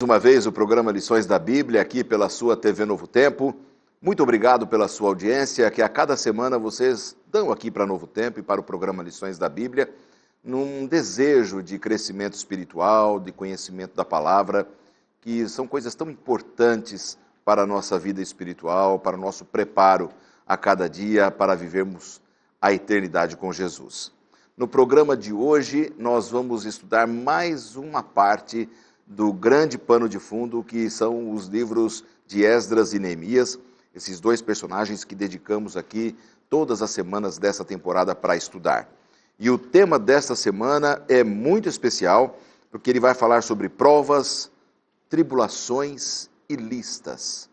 Uma vez o programa Lições da Bíblia aqui pela sua TV Novo Tempo. Muito obrigado pela sua audiência, que a cada semana vocês dão aqui para Novo Tempo e para o programa Lições da Bíblia, num desejo de crescimento espiritual, de conhecimento da palavra, que são coisas tão importantes para a nossa vida espiritual, para o nosso preparo a cada dia para vivermos a eternidade com Jesus. No programa de hoje, nós vamos estudar mais uma parte do grande pano de fundo, que são os livros de Esdras e Neemias, esses dois personagens que dedicamos aqui todas as semanas dessa temporada para estudar. E o tema desta semana é muito especial, porque ele vai falar sobre provas, tribulações e listas.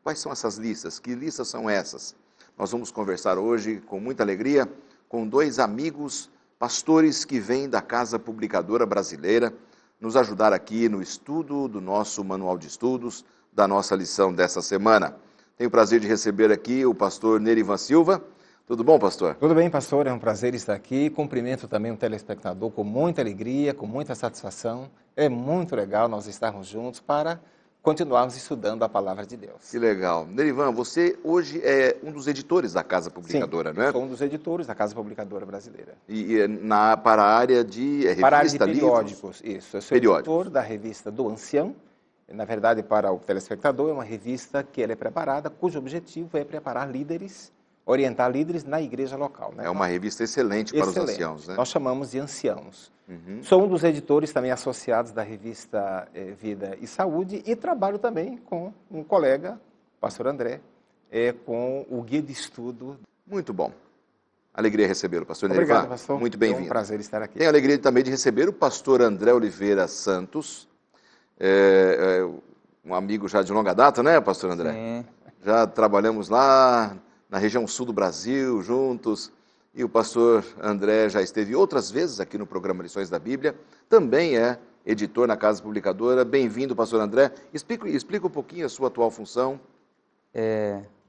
Quais são essas listas? Que listas são essas? Nós vamos conversar hoje com muita alegria com dois amigos pastores que vêm da Casa Publicadora Brasileira, nos ajudar aqui no estudo do nosso manual de estudos, da nossa lição dessa semana. Tenho o prazer de receber aqui o pastor Nerivan Silva. Tudo bom, pastor? Tudo bem, pastor. É um prazer estar aqui. Cumprimento também o telespectador com muita alegria, com muita satisfação. É muito legal nós estarmos juntos para continuarmos estudando a palavra de Deus. Que legal. Nerivan, você hoje é um dos editores da Casa Publicadora, Sim, não é? Sou um dos editores da Casa Publicadora Brasileira. Para a área de revista, para a área de periódicos, livros? Isso. Eu sou editor da revista do Ancião. Na verdade, para o telespectador, é uma revista que ela é preparada, cujo objetivo é preparar líderes, orientar líderes na igreja local. Né? É uma revista excelente para os anciãos, né? Nós chamamos de anciãos. Sou um dos editores também associados da revista Vida e Saúde e trabalho também com um colega, o pastor André, com o guia de estudo. Muito bom. Alegria recebê-lo, pastor Nerivan. Obrigado, pastor. Muito bem-vindo. É um prazer estar aqui. Tenho a alegria também de receber o pastor André Oliveira Santos, um amigo já de longa data, né, pastor André? Sim. Já trabalhamos lá na região sul do Brasil, juntos, e o pastor André já esteve outras vezes aqui no programa Lições da Bíblia, também é editor na Casa Publicadora. Bem-vindo, pastor André. Explica um pouquinho a sua atual função.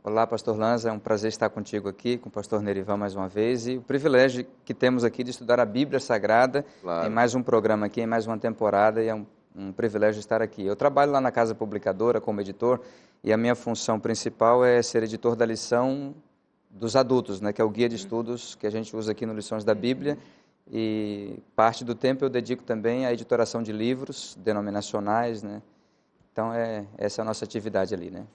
Olá, pastor Lanza, é um prazer estar contigo aqui, com o pastor Nerivan mais uma vez, e o privilégio que temos aqui de estudar a Bíblia Sagrada, Claro. Em mais um programa aqui, em mais uma temporada, e é um privilégio estar aqui. Eu trabalho lá na Casa Publicadora como editor, e a minha função principal é ser editor da lição dos adultos, né, que é o guia de estudos que a gente usa aqui no Lições da Bíblia, e parte do tempo eu dedico também à editoração de livros denominacionais, né? Então essa é a nossa atividade ali, né?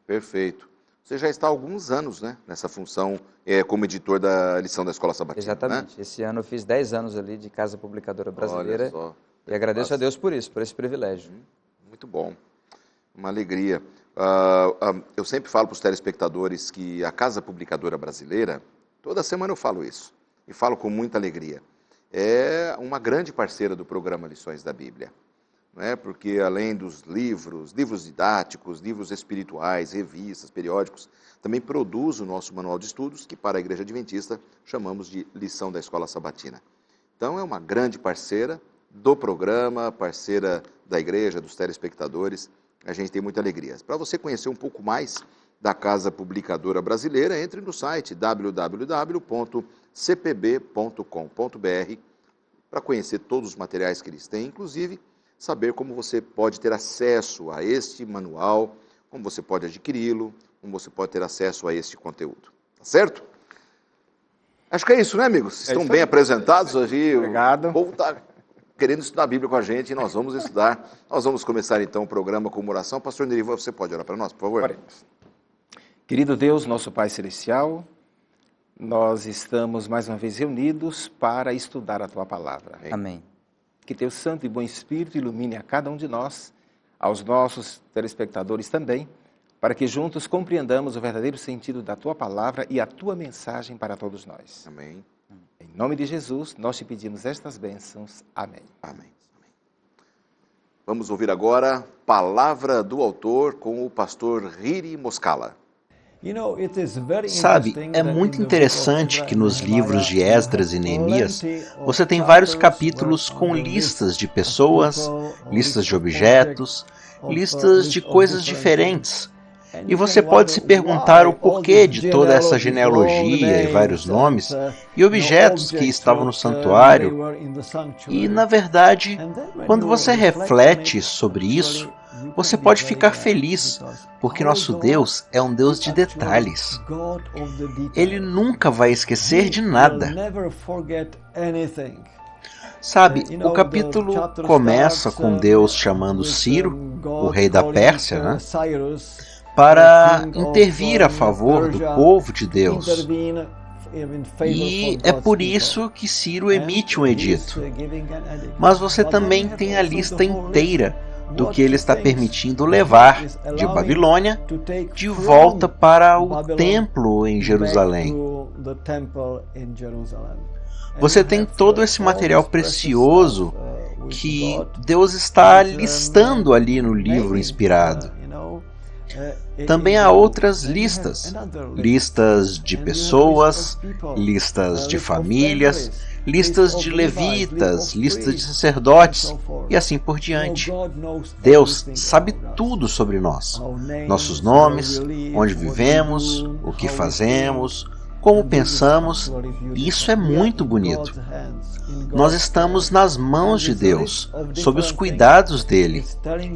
Perfeito. Você já está há alguns anos, né, nessa função como editor da lição da Escola Sabatina. Exatamente. Né? Esse ano eu fiz 10 anos ali de Casa Publicadora Brasileira. Olha só. E agradeço a Deus por isso, por esse privilégio. Muito bom. Uma alegria. Eu sempre falo para os telespectadores que a Casa Publicadora Brasileira, toda semana eu falo isso, e falo com muita alegria, é uma grande parceira do programa Lições da Bíblia. Não é? Porque além dos livros didáticos, livros espirituais, revistas, periódicos, também produz o nosso manual de estudos, que para a Igreja Adventista chamamos de Lição da Escola Sabatina. Então é uma grande parceira do programa, parceira da igreja, dos telespectadores. A gente tem muita alegria. Para você conhecer um pouco mais da Casa Publicadora Brasileira, entre no site www.cpb.com.br para conhecer todos os materiais que eles têm, inclusive saber como você pode ter acesso a este manual, como você pode adquiri-lo, como você pode ter acesso a este conteúdo. Tá certo? Acho que é isso, né, amigos? Estão bem apresentados hoje. Obrigado. O povo está querendo estudar a Bíblia com a gente e nós vamos estudar. Nós vamos começar então o programa com uma oração. Pastor Nerivan, você pode orar para nós, por favor? Oremos. Querido Deus, nosso Pai Celestial, nós estamos mais uma vez reunidos para estudar a Tua Palavra. Amém. Que Teu Santo e Bom Espírito ilumine a cada um de nós, aos nossos telespectadores também, para que juntos compreendamos o verdadeiro sentido da Tua Palavra e a Tua mensagem para todos nós. Amém. Em nome de Jesus, nós te pedimos estas bênçãos. Amém. Amém. Vamos ouvir agora Palavra do Autor com o pastor Riri Moscala. Sabe, é muito interessante que nos livros de Esdras e Neemias você tem vários capítulos com listas de pessoas, listas de objetos, listas de coisas diferentes. E você pode se perguntar o porquê de toda essa genealogia e vários nomes e objetos que estavam no santuário. E, na verdade, quando você reflete sobre isso, você pode ficar feliz, porque nosso Deus é um Deus de detalhes. Ele nunca vai esquecer de nada. Sabe, o capítulo começa com Deus chamando Ciro, o rei da Pérsia, né, para intervir a favor do povo de Deus. E é por isso que Ciro emite um edito. Mas você também tem a lista inteira do que ele está permitindo levar de Babilônia de volta para o templo em Jerusalém. Você tem todo esse material precioso que Deus está listando ali no livro inspirado. Também há outras listas, listas de pessoas, listas de famílias, listas de levitas, listas de sacerdotes e assim por diante. Deus sabe tudo sobre nós, nossos nomes, onde vivemos, o que fazemos, como pensamos, e isso é muito bonito. Nós estamos nas mãos de Deus, sob os cuidados dele.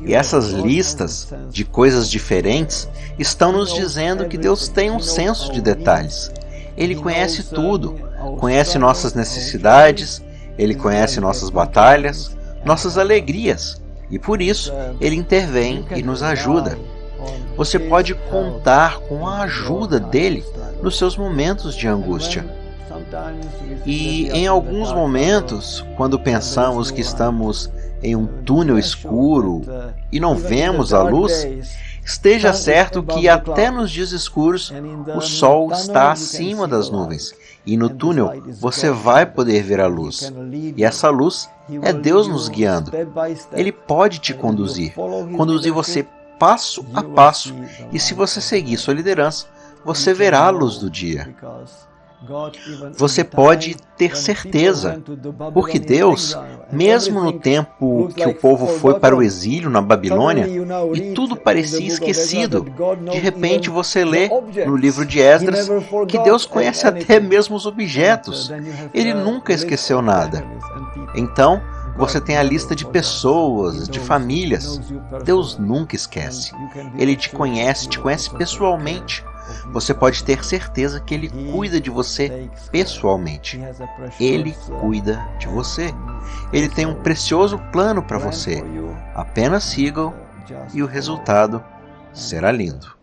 E essas listas de coisas diferentes estão nos dizendo que Deus tem um senso de detalhes. Ele conhece tudo, conhece nossas necessidades, ele conhece nossas batalhas, nossas alegrias, e por isso ele intervém e nos ajuda. Você pode contar com a ajuda dele nos seus momentos de angústia. E em alguns momentos, quando pensamos que estamos em um túnel escuro e não vemos a luz, esteja certo que até nos dias escuros o sol está acima das nuvens. E no túnel você vai poder ver a luz. E essa luz é Deus nos guiando. Ele pode te conduzir você passo a passo, e se você seguir sua liderança, você verá a luz do dia. Você pode ter certeza, porque Deus, mesmo no tempo que o povo foi para o exílio na Babilônia, e tudo parecia esquecido, de repente você lê no livro de Esdras que Deus conhece até mesmo os objetos. Ele nunca esqueceu nada. Então, você tem a lista de pessoas, de famílias. Deus nunca esquece. Ele te conhece pessoalmente. Você pode ter certeza que Ele cuida de você pessoalmente. Ele cuida de você. Ele tem um precioso plano para você. Apenas siga-o e o resultado será lindo.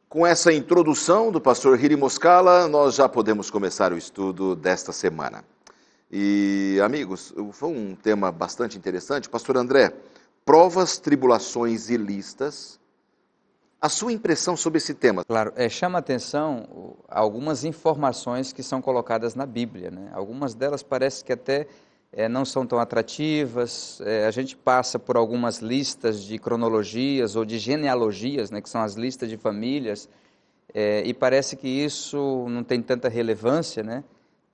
Com essa introdução do pastor Hiri Moscala, nós já podemos começar o estudo desta semana. E, amigos, foi um tema bastante interessante. Pastor André, provas, tribulações e listas. A sua impressão sobre esse tema? Claro, chama a atenção algumas informações que são colocadas na Bíblia, né? Algumas delas parece que até não são tão atrativas. A gente passa por algumas listas de cronologias ou de genealogias, né, que são as listas de famílias, e parece que isso não tem tanta relevância, né?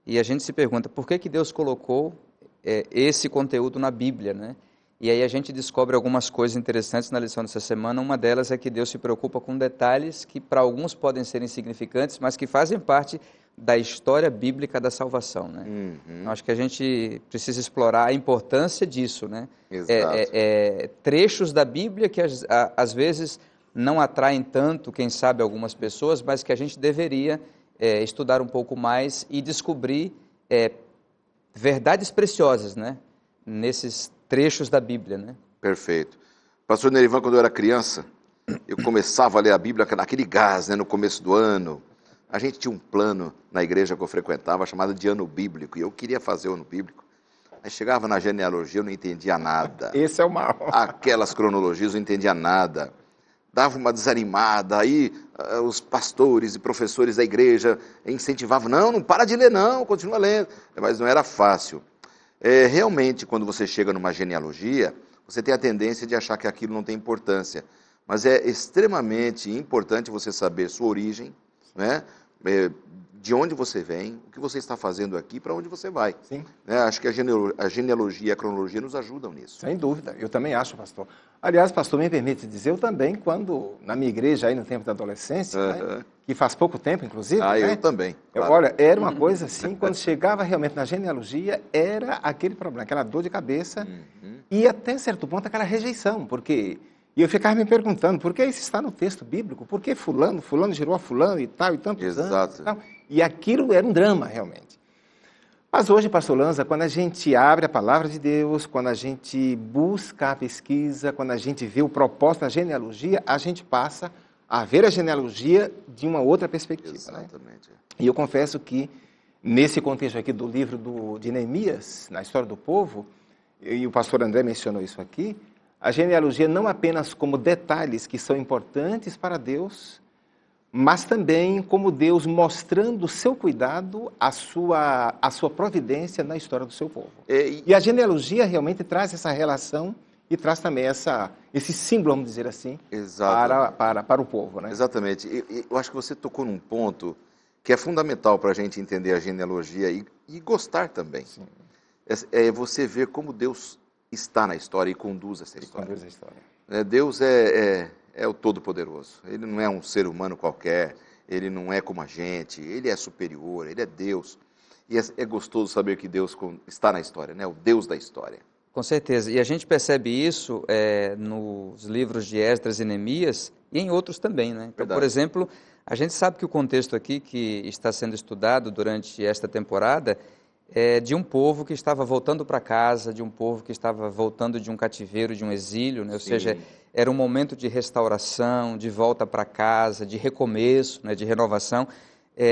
E a gente se pergunta, por que Deus colocou esse conteúdo na Bíblia, né? E aí a gente descobre algumas coisas interessantes na lição dessa semana. Uma delas é que Deus se preocupa com detalhes que para alguns podem ser insignificantes, mas que fazem parte da história bíblica da salvação, né? Uhum. Acho que a gente precisa explorar a importância disso, né? Exato. Trechos da Bíblia que às vezes não atraem tanto, quem sabe, algumas pessoas, mas que a gente deveria estudar um pouco mais e descobrir verdades preciosas, né? Nesses trechos da Bíblia, né? Perfeito. Pastor Nerivan, quando eu era criança, eu começava a ler a Bíblia naquele gás, né, no começo do ano. A gente tinha um plano na igreja que eu frequentava, chamado de ano bíblico, e eu queria fazer o ano bíblico. Aí chegava na genealogia, eu não entendia nada. Esse é o mal. Aquelas cronologias, eu não entendia nada. Dava uma desanimada, aí os pastores e professores da igreja incentivavam, não para de ler não, continua lendo. Mas não era fácil. Realmente, quando você chega numa genealogia, você tem a tendência de achar que aquilo não tem importância. Mas é extremamente importante você saber sua origem, né? de onde você vem, o que você está fazendo aqui, para onde você vai. Sim. Acho que a genealogia e a cronologia nos ajudam nisso. Sem dúvida, eu também acho, pastor. Aliás, pastor, me permite dizer, eu também, quando, na minha igreja, aí no tempo da adolescência, né, que faz pouco tempo, inclusive, eu também. Claro. Olha, era uma coisa assim, quando chegava realmente na genealogia, era aquele problema, aquela dor de cabeça, e até certo ponto aquela rejeição, porque... E eu ficava me perguntando, por que isso está no texto bíblico? Por que fulano gerou a fulano e tal, e tantos anos? E tal? E aquilo era um drama, realmente. Mas hoje, pastor Lanza, quando a gente abre a palavra de Deus, quando a gente busca a pesquisa, quando a gente vê o propósito da genealogia, a gente passa a ver a genealogia de uma outra perspectiva. Exatamente. Né? E eu confesso que, nesse contexto aqui do livro de Neemias, na história do povo, e o pastor André mencionou isso aqui, a genealogia não apenas como detalhes que são importantes para Deus, mas também como Deus mostrando o seu cuidado, a sua providência na história do seu povo. E a genealogia realmente traz essa relação e traz também esse símbolo, vamos dizer assim, para o povo. Né? Exatamente. Eu acho que você tocou num ponto que é fundamental para a gente entender a genealogia e gostar também. Sim. É você ver como Deus está na história e conduz essa história. Conduz a história. Deus é o Todo-Poderoso. Ele não é um ser humano qualquer, ele não é como a gente, ele é superior, ele é Deus. E é gostoso saber que Deus está na história, né? O Deus da história. Com certeza. E a gente percebe isso nos livros de Esdras e Neemias e em outros também, né? Então, por exemplo, a gente sabe que o contexto aqui que está sendo estudado durante esta temporada é de um povo que estava voltando para casa, de um povo que estava voltando de um cativeiro, de um exílio, né? Ou seja, era um momento de restauração, de volta para casa, de recomeço, né? De renovação.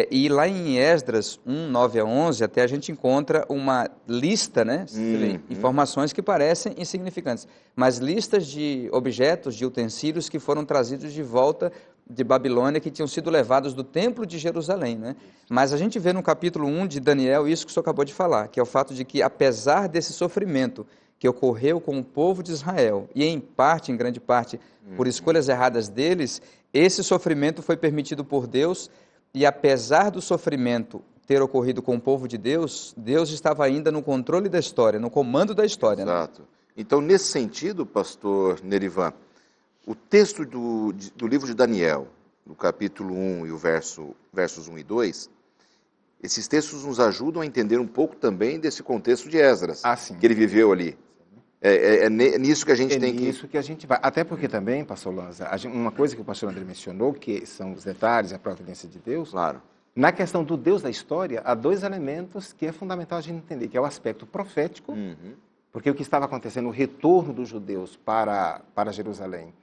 E lá em Esdras 1, 9 a 11, até a gente encontra uma lista, né? Informações que parecem insignificantes, mas listas de objetos, de utensílios que foram trazidos de volta de Babilônia, que tinham sido levados do templo de Jerusalém, né? Mas a gente vê no capítulo 1 de Daniel isso que o senhor acabou de falar, que é o fato de que, apesar desse sofrimento que ocorreu com o povo de Israel, e em grande parte, por escolhas erradas deles, esse sofrimento foi permitido por Deus, e apesar do sofrimento ter ocorrido com o povo de Deus, Deus estava ainda no controle da história, no comando da história. Exato. Né? Então, nesse sentido, pastor Nerivan, o texto do livro de Daniel, no capítulo 1 e o versos 1 e 2, esses textos nos ajudam a entender um pouco também desse contexto de Esdras, que ele viveu ali. É nisso que a gente tem que... É nisso que a gente vai. Até porque também, pastor Lanza, uma coisa que o pastor André mencionou, que são os detalhes, a providência de Deus. Claro. Na questão do Deus da história, há dois elementos que é fundamental a gente entender, que é o aspecto profético, porque o que estava acontecendo, o retorno dos judeus para Jerusalém,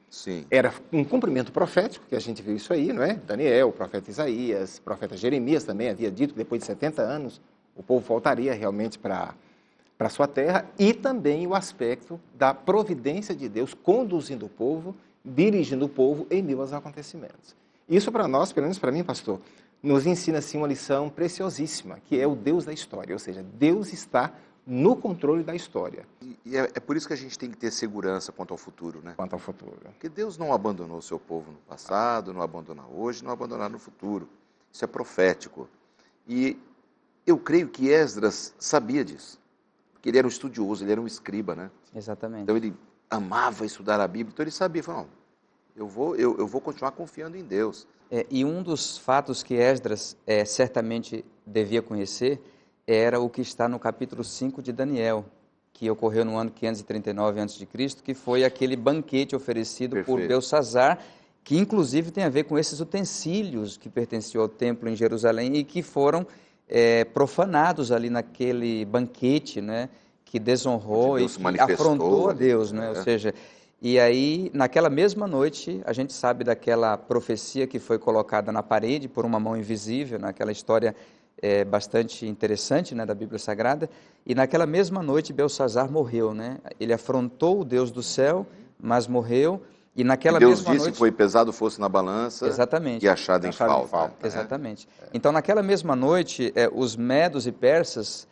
era um cumprimento profético, que a gente viu isso aí, não é? Daniel, o profeta Isaías, o profeta Jeremias também havia dito que depois de 70 anos o povo voltaria realmente para a sua terra, e também o aspecto da providência de Deus conduzindo o povo, dirigindo o povo em meio aos acontecimentos. Isso para nós, pelo menos para mim, pastor, nos ensina assim uma lição preciosíssima, que é o Deus da história, ou seja, Deus está no controle da história. E é por isso que a gente tem que ter segurança quanto ao futuro, né? Quanto ao futuro. Porque Deus não abandonou o seu povo no passado, não abandona hoje, não abandonará no futuro. Isso é profético. E eu creio que Esdras sabia disso. Porque ele era um estudioso, ele era um escriba, né? Exatamente. Então ele amava estudar a Bíblia, então ele sabia, falou, eu vou continuar confiando em Deus. E um dos fatos que Esdras certamente devia conhecer era o que está no capítulo 5 de Daniel, que ocorreu no ano 539 a.C., que foi aquele banquete oferecido por Belsazar, que inclusive tem a ver com esses utensílios que pertenciam ao templo em Jerusalém e que foram profanados ali naquele banquete, né, que desonrou e que afrontou a Deus, né? Ou seja, e aí naquela mesma noite a gente sabe daquela profecia que foi colocada na parede por uma mão invisível, naquela história bastante interessante, né, da Bíblia Sagrada, e naquela mesma noite Belsazar morreu, né? Ele afrontou o Deus do céu, mas morreu. E naquela Deus mesma disse noite, que foi pesado fosse na balança, exatamente, e achado em falta. Exatamente. Então, naquela mesma noite, os medos e persas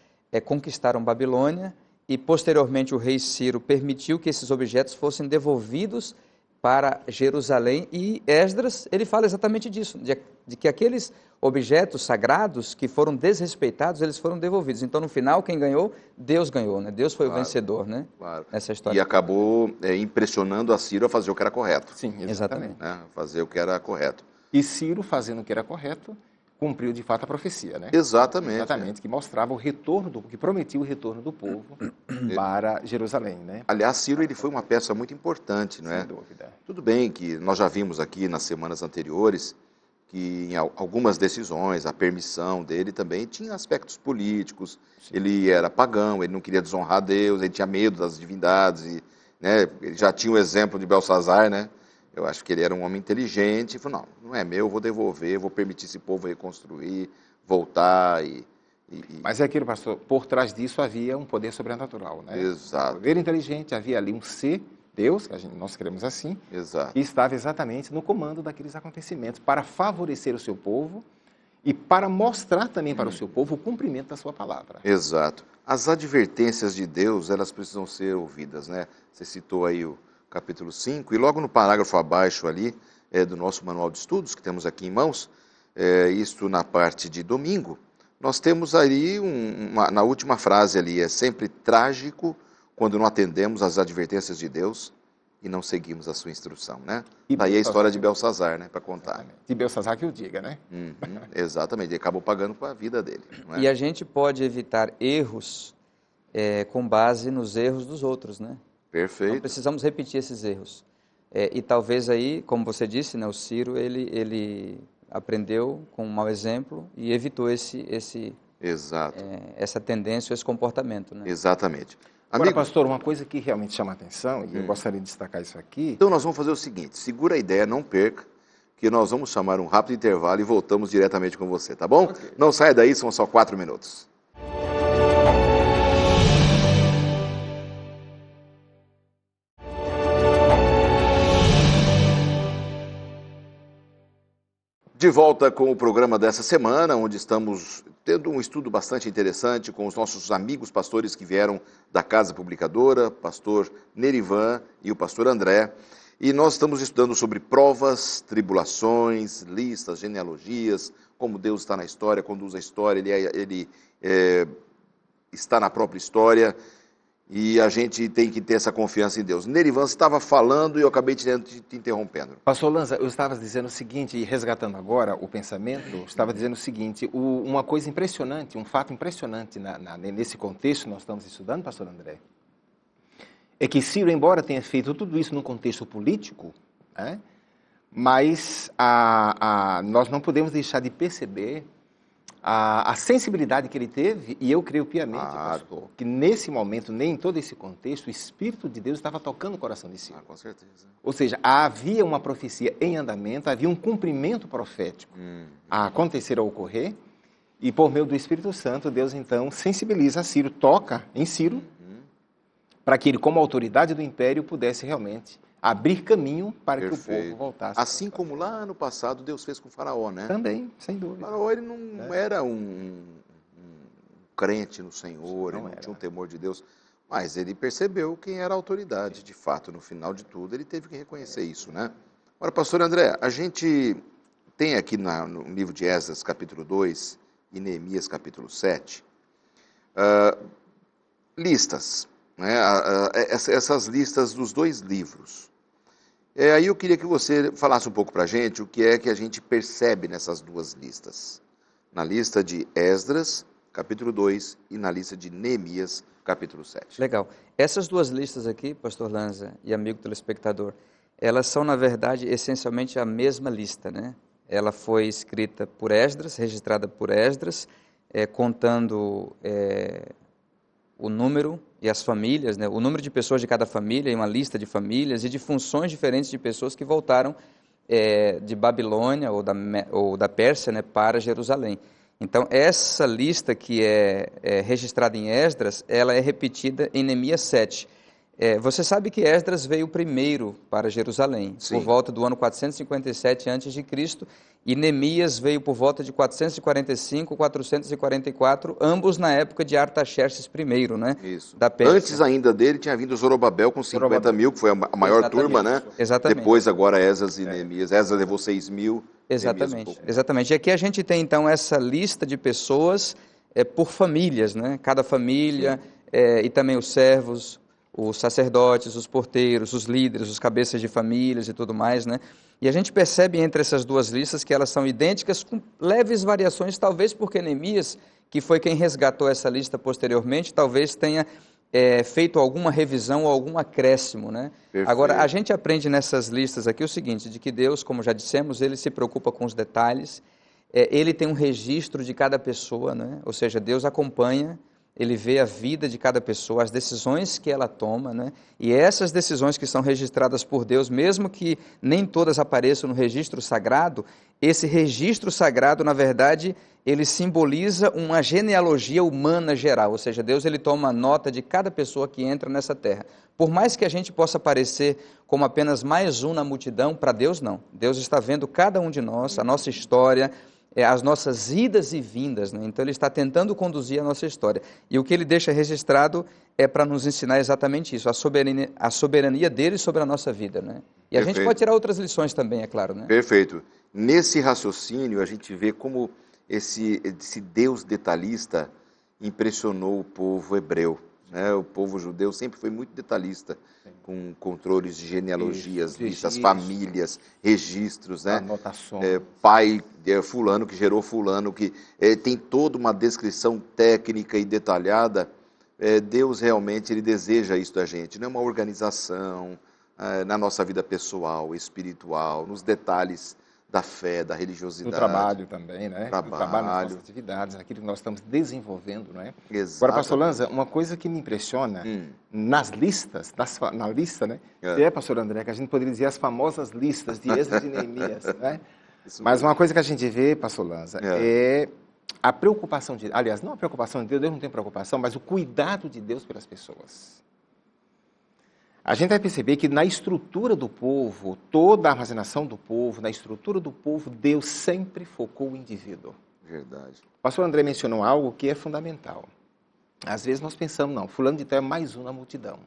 conquistaram Babilônia e, posteriormente, o rei Ciro permitiu que esses objetos fossem devolvidos para Jerusalém, e Esdras, ele fala exatamente disso, de que aqueles objetos sagrados que foram desrespeitados, eles foram devolvidos. Então, no final, quem ganhou? Deus ganhou, né? Deus foi o vencedor, né? Claro. Nessa história. E acabou impressionando a Ciro a fazer o que era correto. Sim, exatamente. Né? Fazer o que era correto. E Ciro, fazendo o que era correto, cumpriu de fato a profecia, né? Exatamente. Exatamente, que mostrava o retorno, que prometia o retorno do povo para Jerusalém, né? Aliás, Ciro ele foi uma peça muito importante, não é? Sem dúvida. Tudo bem que nós já vimos aqui nas semanas anteriores que em algumas decisões, a permissão dele também tinha aspectos políticos. Sim. Ele era pagão, ele não queria desonrar Deus, ele tinha medo das divindades, e, né, ele já tinha o exemplo de Belsazar, né? Eu acho que ele era um homem inteligente, e falou, não é meu, vou devolver, vou permitir esse povo reconstruir, voltar Mas é aquilo, pastor, por trás disso havia um poder sobrenatural, né? Exato. Um poder inteligente, havia ali um ser, Deus, que nós queremos assim, exato, que estava exatamente no comando daqueles acontecimentos para favorecer o seu povo e para mostrar também para o seu povo o cumprimento da sua palavra. Exato. As advertências de Deus, elas precisam ser ouvidas, né? Você citou aí o capítulo 5, e logo no parágrafo abaixo ali, do nosso manual de estudos, que temos aqui em mãos, isto na parte de domingo, nós temos ali, na última frase ali, é sempre trágico quando não atendemos às advertências de Deus e não seguimos a sua instrução, né? Daí a história de Belsazar, né, para contar. Exatamente. De Belsazar que o diga, né? Exatamente, ele acabou pagando com a vida dele. Não é? E a gente pode evitar erros com base nos erros dos outros, né? Perfeito. Não precisamos repetir esses erros. E talvez aí, como você disse, né, o Ciro, ele aprendeu com um mau exemplo e evitou Exato. Essa tendência, esse comportamento, né? Exatamente. Agora, Amigo, pastor, uma coisa que realmente chama a atenção, e eu gostaria de destacar isso aqui. Então nós vamos fazer o seguinte, segura a ideia, não perca, que nós vamos chamar um rápido intervalo e voltamos diretamente com você, tá bom? Okay. Não saia daí, são só 4 minutos. De volta com o programa dessa semana, onde estamos tendo um estudo bastante interessante com os nossos amigos pastores que vieram da Casa Publicadora, pastor Nerivan e o pastor André. E nós estamos estudando sobre provas, tribulações, listas, genealogias, como Deus está na história, conduz a história, ele está na própria história. E a gente tem que ter essa confiança em Deus. Nerivan estava falando e eu acabei te interrompendo. Pastor Lanza, eu estava dizendo o seguinte, e resgatando agora o pensamento, estava dizendo o seguinte, uma coisa impressionante, um fato impressionante nesse contexto que nós estamos estudando, pastor André, é que Ciro, embora tenha feito tudo isso num contexto político, mas nós não podemos deixar de perceber a sensibilidade que ele teve, e eu creio piamente, pastor, que nesse momento, nem em todo esse contexto, o Espírito de Deus estava tocando o coração de Ciro. Com certeza. Ou seja, havia uma profecia em andamento, havia um cumprimento profético a acontecer, a ocorrer, e por meio do Espírito Santo, Deus então sensibiliza Ciro, toca em Ciro, para que ele, como autoridade do império, pudesse realmente abrir caminho para que o povo voltasse. Assim como lá no passado Deus fez com o faraó, né? Também, sem dúvida. O faraó ele não era um crente no Senhor, ele não tinha um temor de Deus, mas ele percebeu quem era a autoridade, de fato, no final de tudo, ele teve que reconhecer isso, né? Agora, pastor André, a gente tem aqui no livro de Esdras, capítulo 2, e Neemias, capítulo 7, listas, né? Essas listas dos 2 livros. Aí eu queria que você falasse um pouco para a gente o que é que a gente percebe nessas 2 listas. Na lista de Esdras, capítulo 2, e na lista de Neemias, capítulo 7. Legal. Essas 2 listas aqui, pastor Lanza e amigo telespectador, elas são, na verdade, essencialmente a mesma lista, né? Ela foi escrita por Esdras, registrada por Esdras, contando o número e as famílias, né? O número de pessoas de cada família, e uma lista de famílias e de funções diferentes de pessoas que voltaram de Babilônia ou da Pérsia, né, para Jerusalém. Então, essa lista que é registrada em Esdras, ela é repetida em Neemias 7. Você sabe que Esdras veio primeiro para Jerusalém, Sim. por volta do ano 457 a.C., e Neemias veio por volta de 445, 444, ambos na época de Artaxerxes I, né? Isso. Da Pérsia. Antes ainda dele tinha vindo Zorobabel com 50 mil, que foi a maior Exatamente. turma, né? Exatamente. Depois agora Esdras e Neemias. Esdras levou 6 mil. Exatamente, exatamente. E aqui a gente tem então essa lista de pessoas por famílias, né? Cada família, e também os servos, os sacerdotes, os porteiros, os líderes, os cabeças de famílias e tudo mais, né? E a gente percebe entre essas duas listas que elas são idênticas, com leves variações, talvez porque Neemias, que foi quem resgatou essa lista posteriormente, talvez tenha feito alguma revisão ou algum acréscimo, né? Perfeito. Agora, a gente aprende nessas listas aqui o seguinte, de que Deus, como já dissemos, Ele se preocupa com os detalhes, Ele tem um registro de cada pessoa, né? Ou seja, Deus acompanha, Ele vê a vida de cada pessoa, as decisões que ela toma, né? E essas decisões que são registradas por Deus, mesmo que nem todas apareçam no registro sagrado, esse registro sagrado, na verdade, ele simboliza uma genealogia humana geral, ou seja, Deus ele toma nota de cada pessoa que entra nessa terra. Por mais que a gente possa parecer como apenas mais um na multidão, para Deus não. Deus está vendo cada um de nós, a nossa história, as nossas idas e vindas, né? Então ele está tentando conduzir a nossa história. E o que ele deixa registrado é para nos ensinar exatamente isso, a soberania dele sobre a nossa vida, né? E a gente pode tirar outras lições também, é claro, né? Perfeito. Nesse raciocínio, a gente vê como esse Deus detalhista impressionou o povo hebreu, né? O povo judeu sempre foi muito detalhista, com controles de genealogias, listas, famílias, registros, né? Anotações. Pai fulano que gerou fulano, que tem toda uma descrição técnica e detalhada. Deus realmente ele deseja isso da gente, né? Uma organização na nossa vida pessoal, espiritual, nos detalhes da fé, da religiosidade. Do trabalho também, né? Trabalho. Do trabalho, nas nossas atividades, naquilo que nós estamos desenvolvendo, né? Exatamente. Agora, pastor Lanza, uma coisa que me impressiona nas listas, na lista, né? Pastor André, que a gente poderia dizer as famosas listas de Esdras e Neemias, né? Mas uma coisa que a gente vê, pastor Lanza, é a preocupação de... Aliás, não a preocupação de Deus, Deus não tem preocupação, mas o cuidado de Deus pelas pessoas. A gente vai perceber que na estrutura do povo, toda a armazenação do povo, na estrutura do povo, Deus sempre focou o indivíduo. Verdade. O pastor André mencionou algo que é fundamental. Às vezes nós pensamos, não, fulano de tal é mais um na multidão.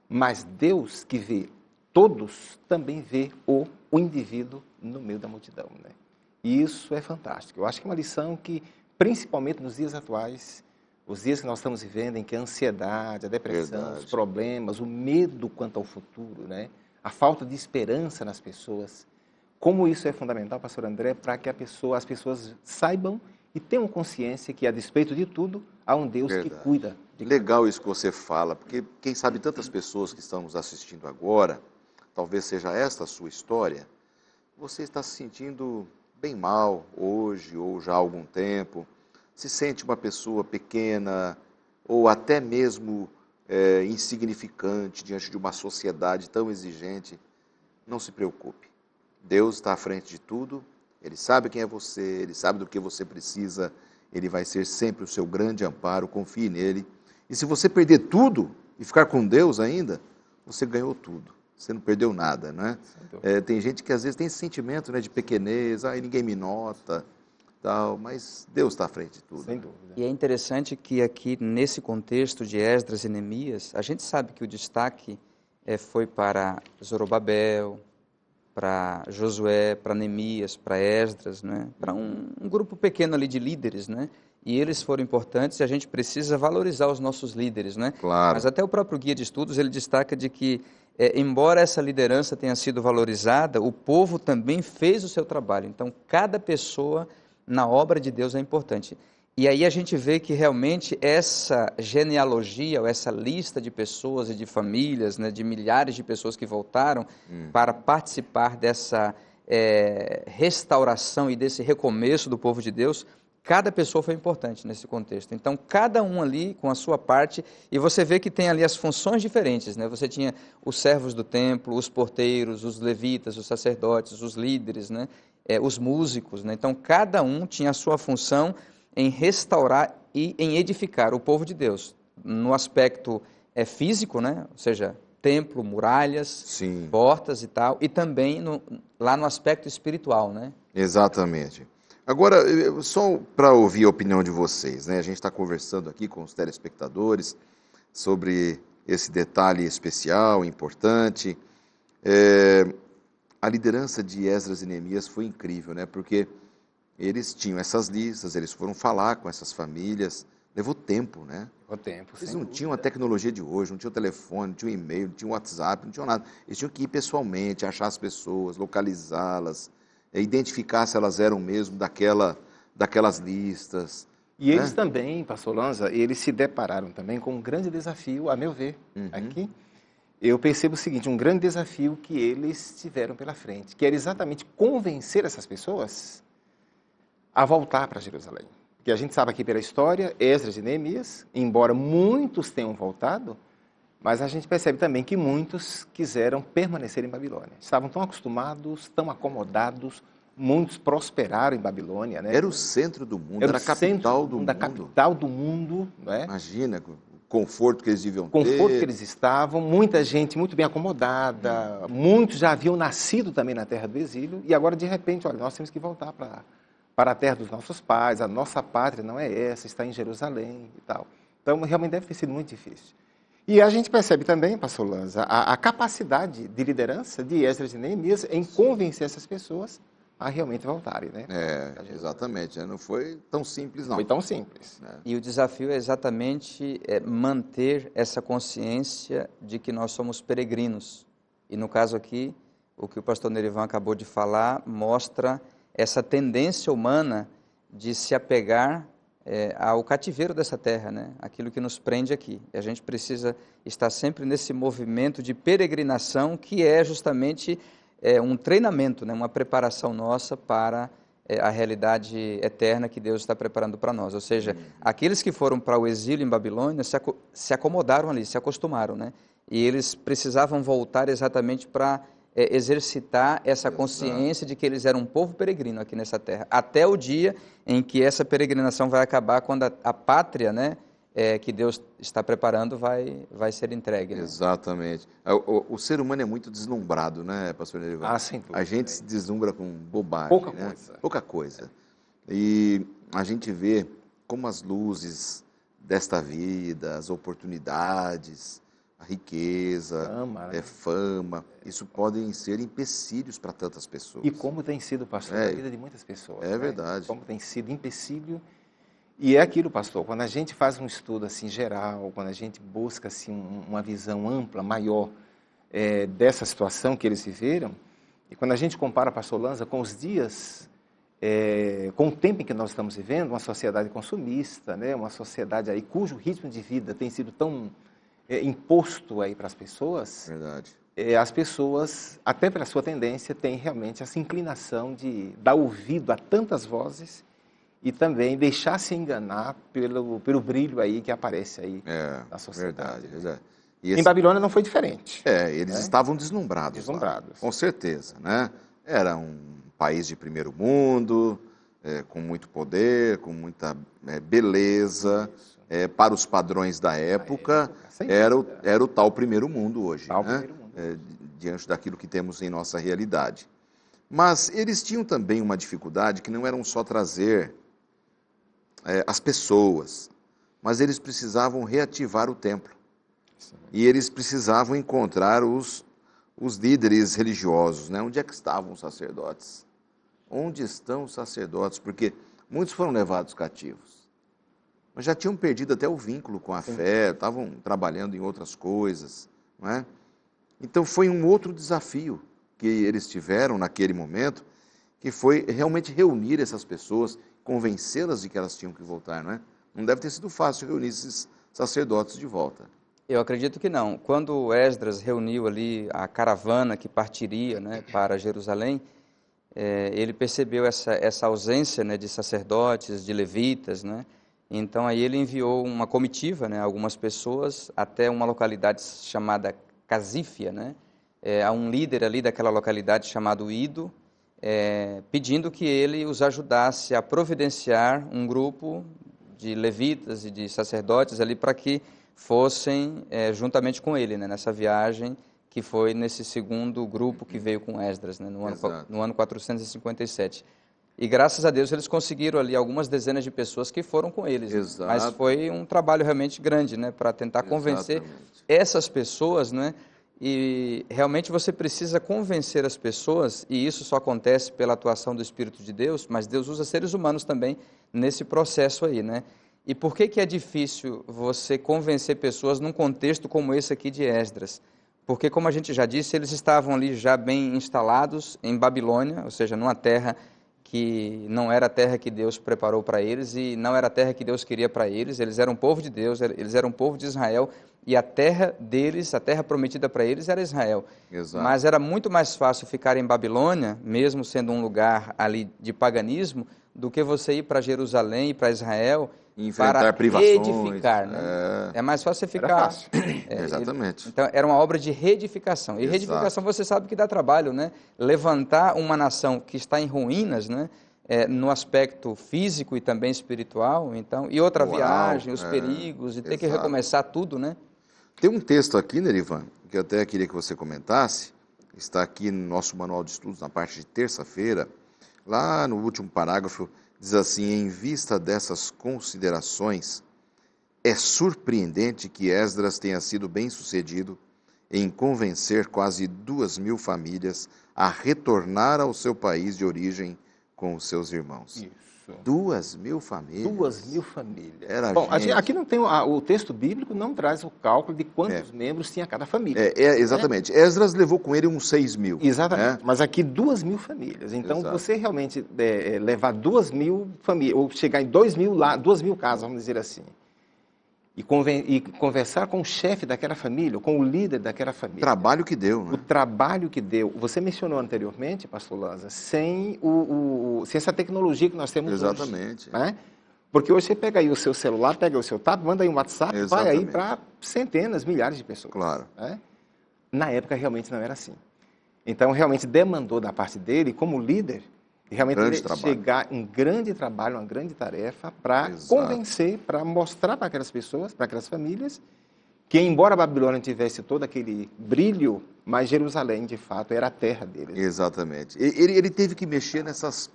Mas Deus, que vê todos, também vê o indivíduo no meio da multidão, né? E isso é fantástico. Eu acho que é uma lição que, principalmente nos dias atuais, os dias que nós estamos vivendo, em que a ansiedade, a depressão, os problemas, o medo quanto ao futuro, né? A falta de esperança nas pessoas, como isso é fundamental, pastor André, para que as pessoas saibam e tenham consciência que, a despeito de tudo, há um Deus que cuida. Legal isso que você fala, porque quem sabe tantas pessoas que estão nos assistindo agora, talvez seja esta a sua história, você está se sentindo bem mal hoje ou já há algum tempo, se sente uma pessoa pequena ou até mesmo insignificante diante de uma sociedade tão exigente, não se preocupe. Deus está à frente de tudo, Ele sabe quem é você, Ele sabe do que você precisa, Ele vai ser sempre o seu grande amparo, confie nele. E se você perder tudo e ficar com Deus ainda, você ganhou tudo. Você não perdeu nada, né? Tem gente que às vezes tem esse sentimento, né, de pequenez, ninguém me nota, tal, mas Deus está à frente de tudo. Sem dúvida. E é interessante que aqui, nesse contexto de Esdras e Neemias, a gente sabe que o destaque foi para Zorobabel, para Josué, para Neemias, para Esdras, né? Para um grupo pequeno ali de líderes, né? E eles foram importantes e a gente precisa valorizar os nossos líderes, né? Claro. Mas até o próprio guia de estudos, ele destaca de que, embora essa liderança tenha sido valorizada, o povo também fez o seu trabalho. Então, cada pessoa na obra de Deus é importante. E aí a gente vê que realmente essa genealogia, ou essa lista de pessoas e de famílias, né, de milhares de pessoas que voltaram para participar dessa restauração e desse recomeço do povo de Deus, cada pessoa foi importante nesse contexto. Então, cada um ali com a sua parte, e você vê que tem ali as funções diferentes, né? Você tinha os servos do templo, os porteiros, os levitas, os sacerdotes, os líderes, né? Os músicos, né? Então, cada um tinha a sua função em restaurar e em edificar o povo de Deus, no aspecto é físico, né? Ou seja, templo, muralhas, Sim. portas e tal, e também lá no aspecto espiritual, né? Exatamente. Agora, só para ouvir a opinião de vocês, né? A gente está conversando aqui com os telespectadores sobre esse detalhe especial, importante. A liderança de Esdras e Neemias foi incrível, né? Porque eles tinham essas listas, eles foram falar com essas famílias, levou tempo, né? O tempo, Eles sem não dúvida. tinham a tecnologia de hoje, não tinham telefone, não tinham e-mail, não tinham WhatsApp, não tinham nada. Eles tinham que ir pessoalmente, achar as pessoas, localizá-las, identificar se elas eram mesmo daquelas listas. E eles né? também, pastor Lanza, eles se depararam também com um grande desafio, a meu ver, aqui. Eu percebo o seguinte, um grande desafio que eles tiveram pela frente, que era exatamente convencer essas pessoas a voltar para Jerusalém. Porque a gente sabe aqui pela história, Esdras e Neemias, embora muitos tenham voltado, mas a gente percebe também que muitos quiseram permanecer em Babilônia. Estavam tão acostumados, tão acomodados, muitos prosperaram em Babilônia, né? Era o centro do mundo, era a capital do mundo. A capital do mundo, né? Imagina o conforto que eles deviam O conforto ter. que eles estavam, muita gente muito bem acomodada, muitos já haviam nascido também na terra do exílio, e agora de repente, olha, nós temos que voltar para a terra dos nossos pais, a nossa pátria não é essa, está em Jerusalém e tal. Então, realmente deve ter sido muito difícil. E a gente percebe também, pastor Lanza, a capacidade de liderança de Esdras e Neemias em convencer essas pessoas a realmente voltarem, né? Exatamente, né? Não foi tão simples, não. Foi tão simples. E o desafio é exatamente manter essa consciência de que nós somos peregrinos. E no caso aqui, o que o pastor Nerivan acabou de falar mostra essa tendência humana de se apegar ao cativeiro dessa terra, né? Aquilo que nos prende aqui. E a gente precisa estar sempre nesse movimento de peregrinação que é justamente um treinamento, né? Uma preparação nossa para a realidade eterna que Deus está preparando para nós. Ou seja, aqueles que foram para o exílio em Babilônia se acomodaram ali, se acostumaram, né? E eles precisavam voltar exatamente para exercitar essa consciência de que eles eram um povo peregrino aqui nessa terra, até o dia em que essa peregrinação vai acabar, quando a pátria, né, que Deus está preparando vai ser entregue. Né? Exatamente. O ser humano é muito deslumbrado, né, pastor Nerivan? Sem dúvida. A gente se deslumbra com bobagem. Pouca né? coisa. Pouca coisa. E a gente vê como as luzes desta vida, as oportunidades, a riqueza, fama, isso podem ser empecilhos para tantas pessoas. E como tem sido, pastor, na vida de muitas pessoas. É verdade. Como tem sido empecilho. E é aquilo, pastor, quando a gente faz um estudo assim geral, quando a gente busca assim uma visão ampla, maior dessa situação que eles viveram, e quando a gente compara, pastor Lanza, com os dias, com o tempo em que nós estamos vivendo, uma sociedade consumista, né, uma sociedade aí cujo ritmo de vida tem sido tão imposto aí para as pessoas. Verdade. As pessoas, até pela sua tendência, têm realmente essa inclinação de dar ouvido a tantas vozes e também deixar se enganar pelo brilho aí que aparece aí na sociedade. Verdade. Em Babilônia não foi diferente. Eles estavam deslumbrados. Deslumbrados. Com certeza, né? Era um país de primeiro mundo, com muito poder, com muita beleza. Para os padrões da época, era o tal primeiro mundo hoje, né? Diante daquilo que temos em nossa realidade. Mas eles tinham também uma dificuldade que não eram só trazer as pessoas, mas eles precisavam reativar o templo. E eles precisavam encontrar os líderes religiosos, né? Onde é que estavam os sacerdotes? Onde estão os sacerdotes? Porque muitos foram levados cativos. Mas já tinham perdido até o vínculo com a fé, estavam trabalhando em outras coisas, não é? Então foi um outro desafio que eles tiveram naquele momento, que foi realmente reunir essas pessoas, convencê-las de que elas tinham que voltar, não é? Não deve ter sido fácil reunir esses sacerdotes de volta. Eu acredito que não. Quando Esdras reuniu ali a caravana que partiria, né, para Jerusalém, ele percebeu essa ausência, né, de sacerdotes, de levitas, né? Então, aí ele enviou uma comitiva, né, algumas pessoas, até uma localidade chamada Casífia, né, a um líder ali daquela localidade chamado Ido, pedindo que ele os ajudasse a providenciar um grupo de levitas e de sacerdotes ali para que fossem juntamente com ele, né, nessa viagem que foi nesse segundo grupo que veio com Esdras, né, no ano 457. E graças a Deus eles conseguiram ali algumas dezenas de pessoas que foram com eles. Né? Mas foi um trabalho realmente grande, né, para tentar convencer essas pessoas, né? E realmente você precisa convencer as pessoas, e isso só acontece pela atuação do Espírito de Deus, mas Deus usa seres humanos também nesse processo aí, né? E por que é difícil você convencer pessoas num contexto como esse aqui de Esdras? Porque, como a gente já disse, eles estavam ali já bem instalados em Babilônia, ou seja, numa terra que não era a terra que Deus preparou para eles e não era a terra que Deus queria para eles. Eles eram um povo de Deus, eles eram um povo de Israel e a terra deles, a terra prometida para eles era Israel. Exato. Mas era muito mais fácil ficar em Babilônia, mesmo sendo um lugar ali de paganismo, do que você ir para Jerusalém e para Israel enfrentar para edificar. Né? É mais fácil você ficar... Exatamente. Então, era uma obra de reedificação. E reedificação você sabe que dá trabalho, né? Levantar uma nação que está em ruínas, né? No aspecto físico e também espiritual. Então, e outra viagem, os perigos, e ter que recomeçar tudo, né? Tem um texto aqui, Nerivan, que eu até queria que você comentasse. Está aqui no nosso manual de estudos, na parte de terça-feira. Lá no último parágrafo, diz assim: em vista dessas considerações, é surpreendente que Esdras tenha sido bem-sucedido em convencer quase 2.000 famílias a retornar ao seu país de origem com os seus irmãos. Isso. 2.000 famílias? 2.000 famílias. Era Bom, gente. aqui não tem o texto bíblico não traz o cálculo de quantos membros tinha cada família. Exatamente. Esdras levou com ele uns 6.000. Exatamente. Né? Mas aqui 2.000 famílias. Então, você realmente levar 2.000 famílias, ou chegar em 2.000 lá, 2.000 casas, vamos dizer assim, e conversar com o chefe daquela família, com o líder daquela família. O trabalho que deu. Né? O trabalho que deu. Você mencionou anteriormente, pastor Lanza, sem essa tecnologia que nós temos hoje. Exatamente. Né? Porque hoje você pega aí o seu celular, pega o seu tablet, manda aí um WhatsApp, vai aí para centenas, milhares de pessoas. Claro. Né? Na época realmente não era assim. Então realmente demandou da parte dele, como líder, realmente chegar um grande trabalho, uma grande tarefa para convencer, para mostrar para aquelas pessoas, para aquelas famílias, que embora a Babilônia tivesse todo aquele brilho, mas Jerusalém, de fato, era a terra deles. Exatamente. Ele teve que mexer nessas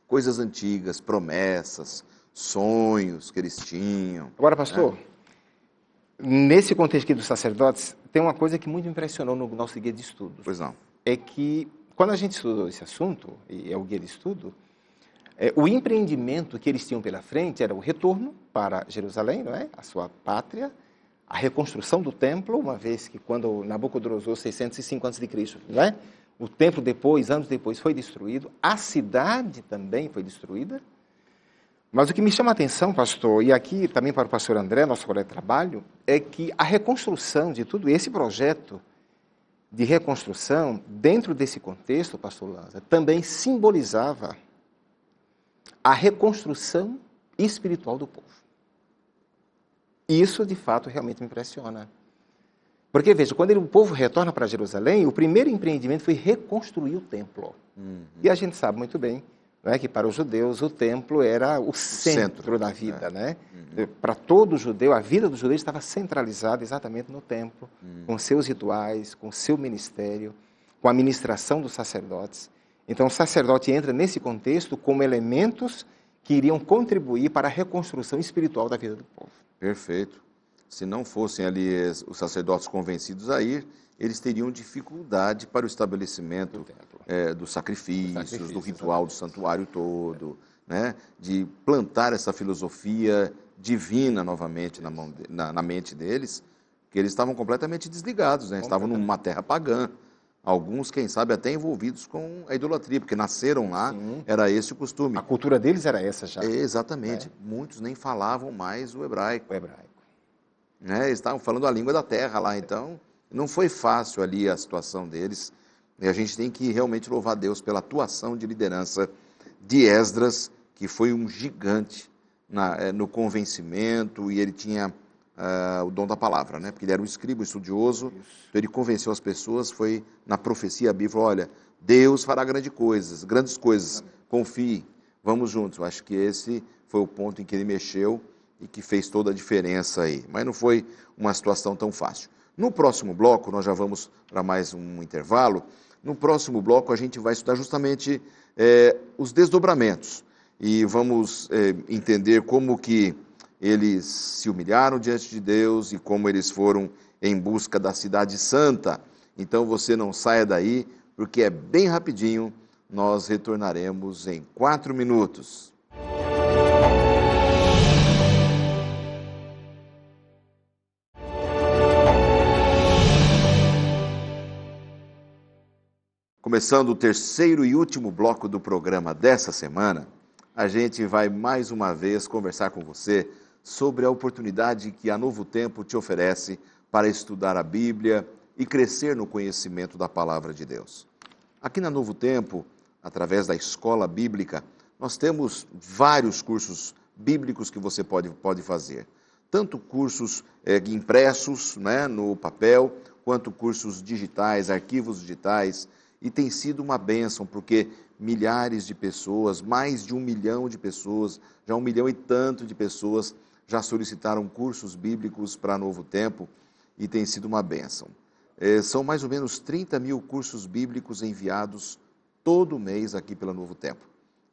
coisas antigas, promessas, sonhos que eles tinham. Agora, pastor, nesse contexto aqui dos sacerdotes, tem uma coisa que muito me impressionou no nosso guia de estudos. Pois não. É que, quando a gente estudou esse assunto, e é o guia de estudo, o empreendimento que eles tinham pela frente era o retorno para Jerusalém, não é? A sua pátria, a reconstrução do templo, uma vez que quando Nabucodonosor, 605 a.C., não é? O templo anos depois, foi destruído, a cidade também foi destruída. Mas o que me chama a atenção, pastor, e aqui também para o pastor André, nosso colega de trabalho, é que a reconstrução de tudo, esse projeto de reconstrução, dentro desse contexto, pastor Lanza, também simbolizava a reconstrução espiritual do povo. Isso, de fato, realmente me impressiona. Porque, veja, quando o povo retorna para Jerusalém, o primeiro empreendimento foi reconstruir o templo. E a gente sabe muito bem, não é, que para os judeus o templo era o centro da vida. Né? Para todo judeu, a vida do judeu estava centralizada exatamente no templo, com seus rituais, com seu ministério, com a ministração dos sacerdotes. Então, o sacerdote entra nesse contexto como elementos que iriam contribuir para a reconstrução espiritual da vida do povo. Perfeito. Se não fossem ali os sacerdotes convencidos a ir, eles teriam dificuldade para o estabelecimento dos sacrifícios, do ritual do santuário todo, né? De plantar essa filosofia divina novamente na mente deles, que eles estavam completamente desligados, né? Estavam numa terra pagã. Alguns, quem sabe, até envolvidos com a idolatria, porque nasceram lá, era esse o costume. A cultura deles era essa já. Exatamente. Muitos nem falavam mais o hebraico. Né? Eles estavam falando a língua da terra lá, então não foi fácil ali a situação deles. E a gente tem que realmente louvar Deus pela atuação de liderança de Esdras, que foi um gigante no convencimento, e ele tinha o dom da palavra, né? Porque ele era um escriba, estudioso. Então ele convenceu as pessoas, foi na profecia a Bíblia, olha, Deus fará grandes coisas, confie, vamos juntos. Eu acho que esse foi o ponto em que ele mexeu, e que fez toda a diferença aí. Mas não foi uma situação tão fácil. No próximo bloco, nós já vamos para mais um intervalo. No próximo bloco, a gente vai estudar justamente os desdobramentos. E vamos entender como que eles se humilharam diante de Deus e como eles foram em busca da cidade santa. Então você não saia daí, porque é bem rapidinho, nós retornaremos em 4 minutos. Começando o terceiro e último bloco do programa dessa semana, a gente vai mais uma vez conversar com você sobre a oportunidade que a Novo Tempo te oferece para estudar a Bíblia e crescer no conhecimento da Palavra de Deus. Aqui na Novo Tempo, através da Escola Bíblica, nós temos vários cursos bíblicos que você pode fazer. Tanto cursos impressos, né, no papel, quanto cursos digitais, arquivos digitais. E tem sido uma bênção, porque milhares de pessoas, mais de 1 milhão de pessoas, já 1 milhão e tanto de pessoas já solicitaram cursos bíblicos para Novo Tempo e tem sido uma bênção. São mais ou menos 30 mil cursos bíblicos enviados todo mês aqui pela Novo Tempo.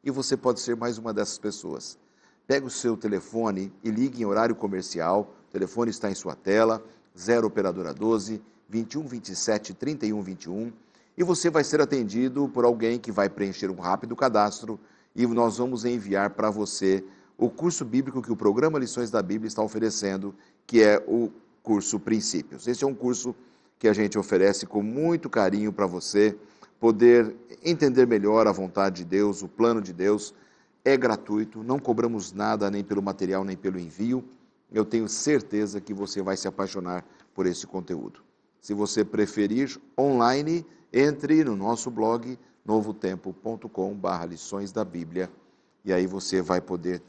E você pode ser mais uma dessas pessoas. Pega o seu telefone e ligue em horário comercial, o telefone está em sua tela, 0 operadora 12 21 27 31 21, e você vai ser atendido por alguém que vai preencher um rápido cadastro e nós vamos enviar para você o curso bíblico que o programa Lições da Bíblia está oferecendo, que é o curso Princípios. Esse é um curso que a gente oferece com muito carinho para você poder entender melhor a vontade de Deus, o plano de Deus. É gratuito, não cobramos nada nem pelo material nem pelo envio. Eu tenho certeza que você vai se apaixonar por esse conteúdo. Se você preferir online, entre no nosso blog novotempo.com/lições da Bíblia e aí você vai poder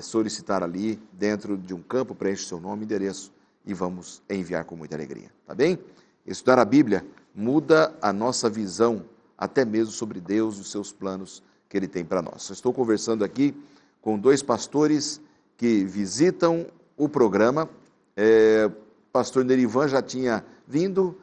solicitar ali, dentro de um campo, preenche seu nome e endereço e vamos enviar com muita alegria, tá bem? Estudar a Bíblia muda a nossa visão, até mesmo sobre Deus e os seus planos que Ele tem para nós. Eu estou conversando aqui com 2 pastores que visitam o programa. Pastor Nerivan já tinha vindo,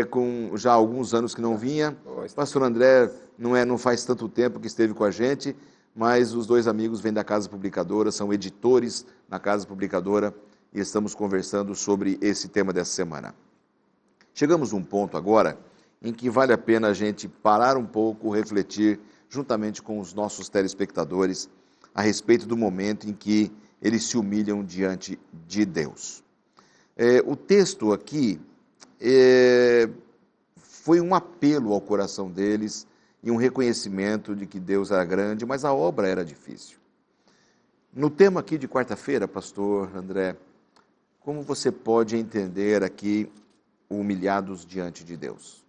com já alguns anos que não vinha. Pastor André não faz tanto tempo que esteve com a gente, mas os 2 amigos vêm da Casa Publicadora, são editores na Casa Publicadora e estamos conversando sobre esse tema dessa semana. Chegamos a um ponto agora em que vale a pena a gente parar um pouco, refletir juntamente com os nossos telespectadores a respeito do momento em que eles se humilham diante de Deus. O texto aqui foi um apelo ao coração deles e um reconhecimento de que Deus era grande, mas a obra era difícil. No tema aqui de quarta-feira, pastor André, como você pode entender aqui humilhados diante de Deus?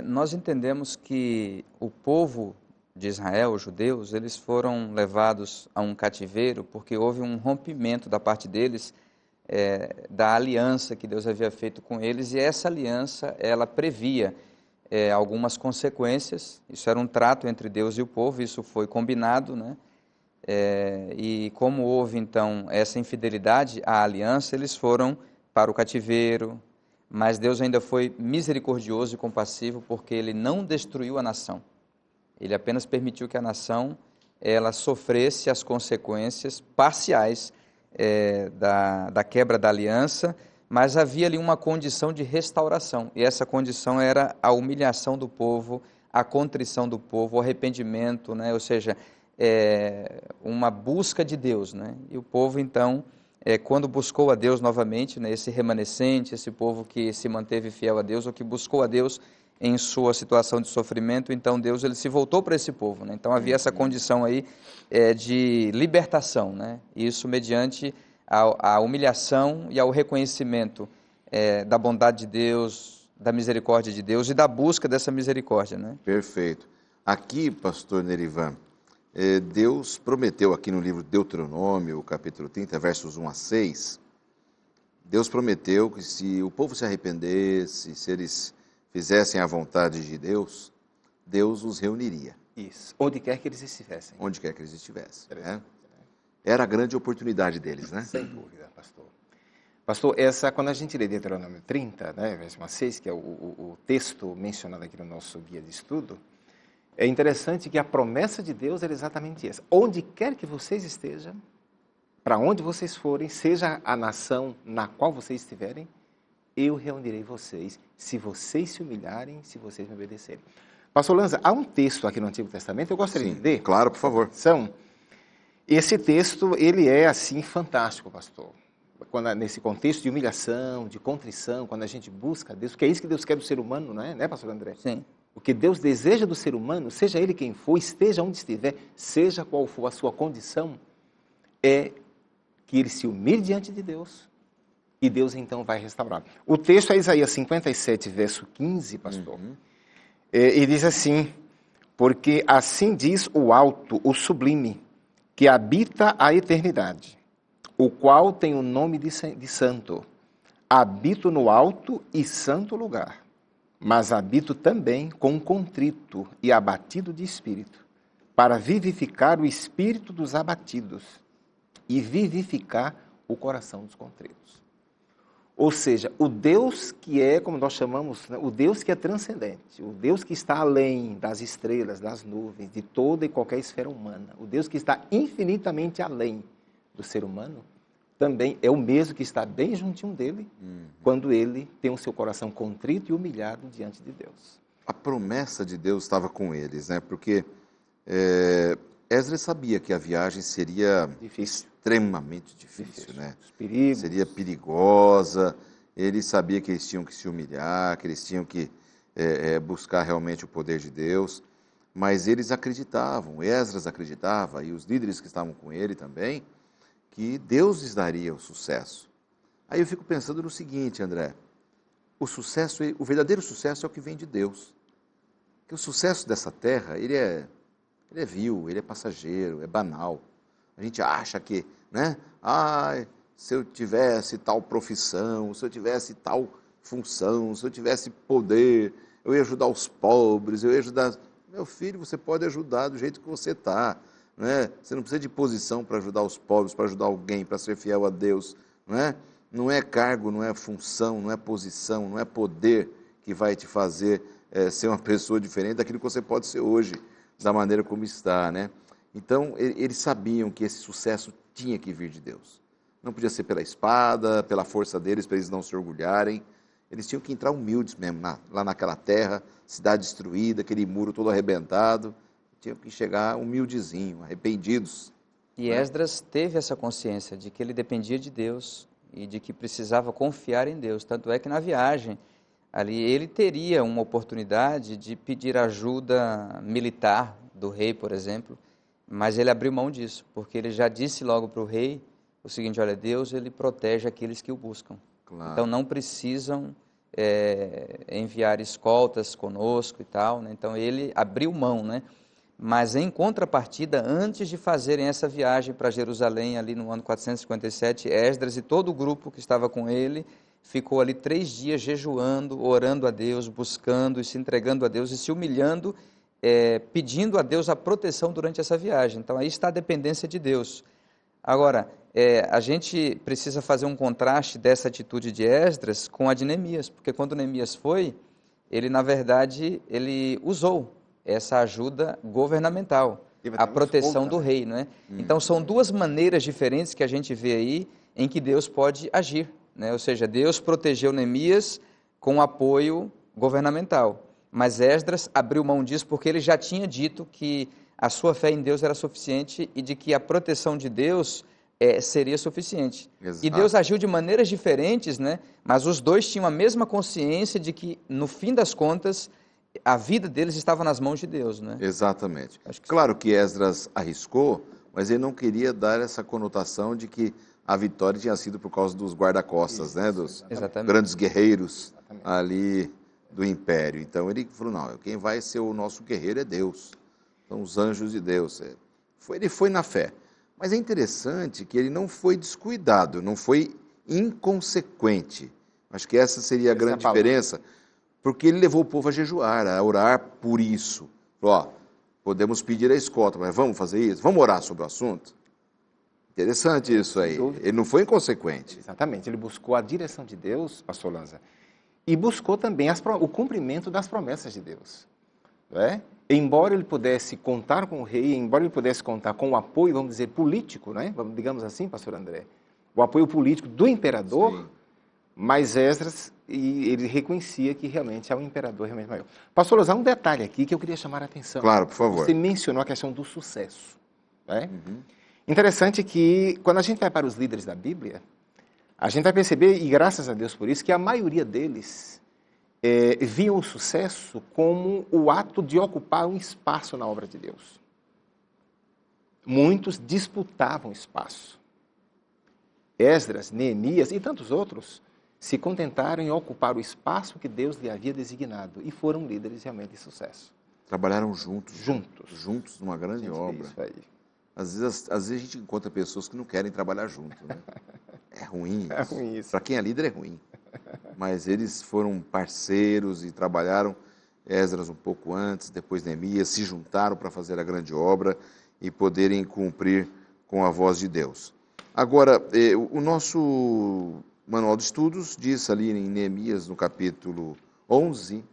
Nós entendemos que o povo de Israel, os judeus, eles foram levados a um cativeiro porque houve um rompimento da parte deles da aliança que Deus havia feito com eles, e essa aliança, ela previa algumas consequências. Isso era um trato entre Deus e o povo, isso foi combinado, né? E como houve então essa infidelidade à aliança, eles foram para o cativeiro, mas Deus ainda foi misericordioso e compassivo porque Ele não destruiu a nação. Ele apenas permitiu que a nação ela sofresse as consequências parciais da quebra da aliança, mas havia ali uma condição de restauração, e essa condição era a humilhação do povo, a contrição do povo, o arrependimento, né? Ou seja, uma busca de Deus, né? E o povo então, quando buscou a Deus novamente, né, esse remanescente, esse povo que se manteve fiel a Deus, ou que buscou a Deus em sua situação de sofrimento, então Deus ele se voltou para esse povo, né? Então havia essa condição aí de libertação, né? Isso mediante a humilhação e ao reconhecimento da bondade de Deus, da misericórdia de Deus e da busca dessa misericórdia, né? Perfeito. Aqui, pastor Nerivan, Deus prometeu aqui no livro de Deuteronômio, capítulo 30, versos 1 a 6, Deus prometeu que se o povo se arrependesse, se eles fizessem a vontade de Deus, Deus os reuniria. Isso, onde quer que eles estivessem. Onde quer que eles estivessem. Né? era a grande oportunidade deles, né? Sem dúvida, pastor. Pastor, quando a gente lê Deuteronômio 30, né, versículo 6, que é o texto mencionado aqui no nosso guia de estudo, é interessante que a promessa de Deus era exatamente essa. Onde quer que vocês estejam, para onde vocês forem, seja a nação na qual vocês estiverem, eu reunirei vocês, se vocês se humilharem, se vocês me obedecerem. Pastor Lanza, há um texto aqui no Antigo Testamento, eu gostaria de ler. Claro, por favor. Esse texto, ele é assim fantástico, pastor. Nesse contexto de humilhação, de contrição, quando a gente busca a Deus, porque é isso que Deus quer do ser humano, não é, pastor André? Sim. O que Deus deseja do ser humano, seja ele quem for, esteja onde estiver, seja qual for a sua condição, é que ele se humilhe diante de Deus e Deus então vai restaurar. O texto é Isaías 57, verso 15, pastor. E diz assim: porque assim diz o alto, o sublime, que habita a eternidade, o qual tem o nome de santo. Habito no alto e santo lugar, mas habito também com contrito e abatido de espírito, para vivificar o espírito dos abatidos e vivificar o coração dos contritos. Ou seja, o Deus que é, como nós chamamos, né, o Deus que é transcendente, o Deus que está além das estrelas, das nuvens, de toda e qualquer esfera humana, o Deus que está infinitamente além do ser humano, também é o mesmo que está bem juntinho dele, quando ele tem o seu coração contrito e humilhado diante de Deus. A promessa de Deus estava com eles, né? Porque Esdras sabia que a viagem seria extremamente difícil, né? Os perigos. Seria perigosa. Ele sabia que eles tinham que se humilhar, que eles tinham que buscar realmente o poder de Deus. Mas eles acreditavam, Esdras acreditava, e os líderes que estavam com ele também, que Deus lhes daria o sucesso. Aí eu fico pensando no seguinte, André, o verdadeiro sucesso é o que vem de Deus. Porque o sucesso dessa terra, ele é vil, ele é passageiro, é banal. A gente acha que, né? Se eu tivesse tal profissão, se eu tivesse tal função, se eu tivesse poder, eu ia ajudar os pobres, eu ia ajudar... Meu filho, você pode ajudar do jeito que você está. Né? Você não precisa de posição para ajudar os pobres, para ajudar alguém, para ser fiel a Deus. Não é cargo, não é função, não é posição, não é poder que vai te fazer ser uma pessoa diferente daquilo que você pode ser hoje, da maneira como está. Né? Então, eles sabiam que esse sucesso tinha que vir de Deus. Não podia ser pela espada, pela força deles, para eles não se orgulharem. Eles tinham que entrar humildes mesmo, lá naquela terra, cidade destruída, aquele muro todo arrebentado. Tinham que chegar humildezinho, arrependidos. E Esdras teve essa consciência de que ele dependia de Deus e de que precisava confiar em Deus. Tanto é que na viagem, ali ele teria uma oportunidade de pedir ajuda militar do rei, por exemplo, mas ele abriu mão disso, porque ele já disse logo para o rei o seguinte: olha, Deus ele protege aqueles que o buscam. Claro. Então não precisam enviar escoltas conosco e tal, né? Então ele abriu mão, né? Mas em contrapartida, antes de fazerem essa viagem para Jerusalém, ali no ano 457, Esdras e todo o grupo que estava com ele ficou ali 3 dias jejuando, orando a Deus, buscando e se entregando a Deus e se humilhando, pedindo a Deus a proteção durante essa viagem. Então aí está a dependência de Deus. Agora, a gente precisa fazer um contraste dessa atitude de Esdras com a de Neemias, porque quando Neemias foi, ele na verdade, ele usou essa ajuda governamental, a proteção do rei, não é? Então são 2 maneiras diferentes que a gente vê aí em que Deus pode agir, né? Ou seja, Deus protegeu Neemias com apoio governamental, mas Esdras abriu mão disso porque ele já tinha dito que a sua fé em Deus era suficiente e de que a proteção de Deus seria suficiente. Exato. E Deus agiu de maneiras diferentes, né? Mas os 2 tinham a mesma consciência de que, no fim das contas, a vida deles estava nas mãos de Deus, né? Exatamente. Claro que Esdras arriscou, mas ele não queria dar essa conotação de que a vitória tinha sido por causa dos guarda-costas, né? Dos grandes guerreiros ali do império. Então ele falou, não, quem vai ser o nosso guerreiro é Deus. São os anjos de Deus. Ele foi na fé. Mas é interessante que ele não foi descuidado, não foi inconsequente. Acho que essa seria a grande diferença, porque ele levou o povo a jejuar, a orar por isso. Falou, podemos pedir a escolta, mas vamos fazer isso? Vamos orar sobre o assunto? Interessante isso aí. Ele não foi inconsequente. Exatamente. Ele buscou a direção de Deus, pastor Lanza, e buscou também o cumprimento das promessas de Deus. Não é? Embora ele pudesse contar com o rei, embora ele pudesse contar com o apoio, vamos dizer, político, né? Digamos assim, pastor André, o apoio político do imperador, sim, mas Esdras, ele reconhecia que realmente é um imperador realmente maior. Pastor Lanza, há um detalhe aqui que eu queria chamar a atenção. Claro, por favor. Você mencionou a questão do sucesso. Né? Interessante que, quando a gente vai para os líderes da Bíblia, a gente vai perceber, e graças a Deus por isso, que a maioria deles viam o sucesso como o ato de ocupar um espaço na obra de Deus. Muitos disputavam espaço. Esdras, Neemias e tantos outros se contentaram em ocupar o espaço que Deus lhe havia designado e foram líderes realmente de sucesso. Trabalharam juntos. Juntos Numa grande obra. Isso aí. Às vezes a gente encontra pessoas que não querem trabalhar junto, né? É ruim isso. É ruim isso. Para quem é líder é ruim. Mas eles foram parceiros e trabalharam, Esdras um pouco antes, depois Neemias, se juntaram para fazer a grande obra e poderem cumprir com a voz de Deus. Agora, o nosso manual de estudos diz ali em Neemias, no capítulo 11,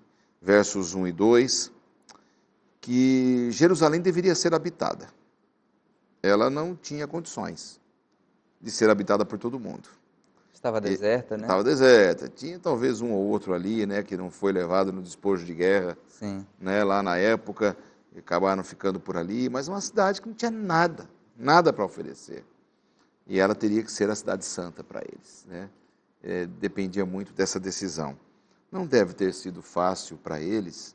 versos 1 e 2, que Jerusalém deveria ser habitada. Ela não tinha condições de ser habitada por todo mundo. Estava deserta, né? Estava deserta. Tinha talvez um ou outro ali, né, que não foi levado no despojo de guerra, sim, né, lá na época, e acabaram ficando por ali, mas uma cidade que não tinha nada para oferecer. E ela teria que ser a cidade santa para eles, né? Dependia muito dessa decisão. Não deve ter sido fácil para eles